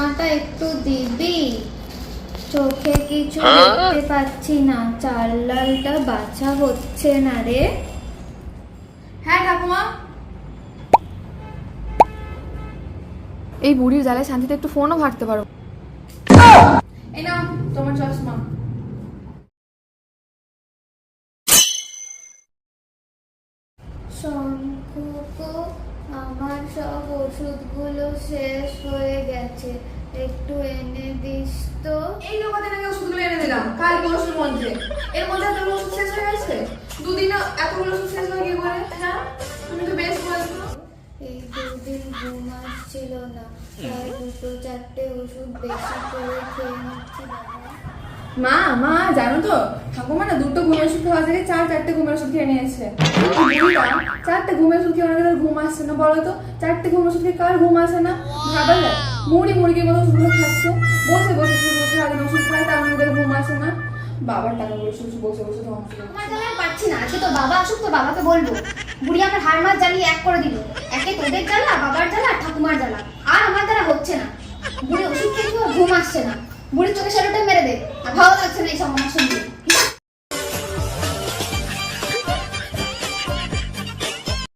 চশমাটা একটু দিবি? চোখে কিছু দেখতে পাচ্ছি না, চাল লালটা বাছা হচ্ছে না রে। হ্যাঁ ঠাকুমা। এই বুড়ির জ্বালায় শান্তিতে একটু ফোনও ঘাঁটতে পারো। এই নাও তোমার চশমা। শঙ্কুকো, আমার সব ওষুধগুলো শেষ হয়ে গেছে, একটু এনে দিস তো। এই দোকানে নাকি ওষুধগুলো এনে দিলাম কাল পরশুর মধ্যে, এর মধ্যে এতগুলো ওষুধ শেষ হয়ে গেছে? দুদিনে এতগুলো ওষুধ শেষ হয়ে কি করে? হ্যাঁ তুমি তো বেশ বলছো। এই দুদিন ঘুম আসছিল না, তাই দুটো চারটে ওষুধ বেশি করে খেয়ে নিচ্ছি বাবা। মা মা জানো তো, ঠাকুমা না দুটো ঘুমের ওষুধ খাওয়া থেকে চারটে ঘুমের ওষুধ খেয়ে নিয়েছে। চারটে ঘুমের ওষুধ খেয়ে ওনাদের ঘুম আসছে না বলো তো? চারটে ঘুমের ওষুধ খেয়ে কার ঘুম আসে না? ভাবা যায়? মুড়ির মতো ওষুধগুলো খাচ্ছে, বসে বসে শুধু সারাদিন ওষুধ খায়, তার ওদের ঘুম আসে না। বাবার টাকাগুলো শুধু বসে বসে ধ্বংস করে। তোমার জ্বালা আর পাচ্ছি না, আজকে তো বাবা আসুক, তো বাবাকে বলবো। বুড়ি আমার হাড় মাস জ্বালিয়ে এক করে দিল, একে তোদের জ্বালা, বাবার জ্বালা, আর ঠাকুমার জ্বালা। আর আমার দ্বারা হচ্ছে না। বুড়ি ওষুধ খেয়ে ঘুম আসছে না, বুড়ির চোখে শ্যালোটা মেরে দে, আর ভালো লাগছে না এই সব আমার শুনতে।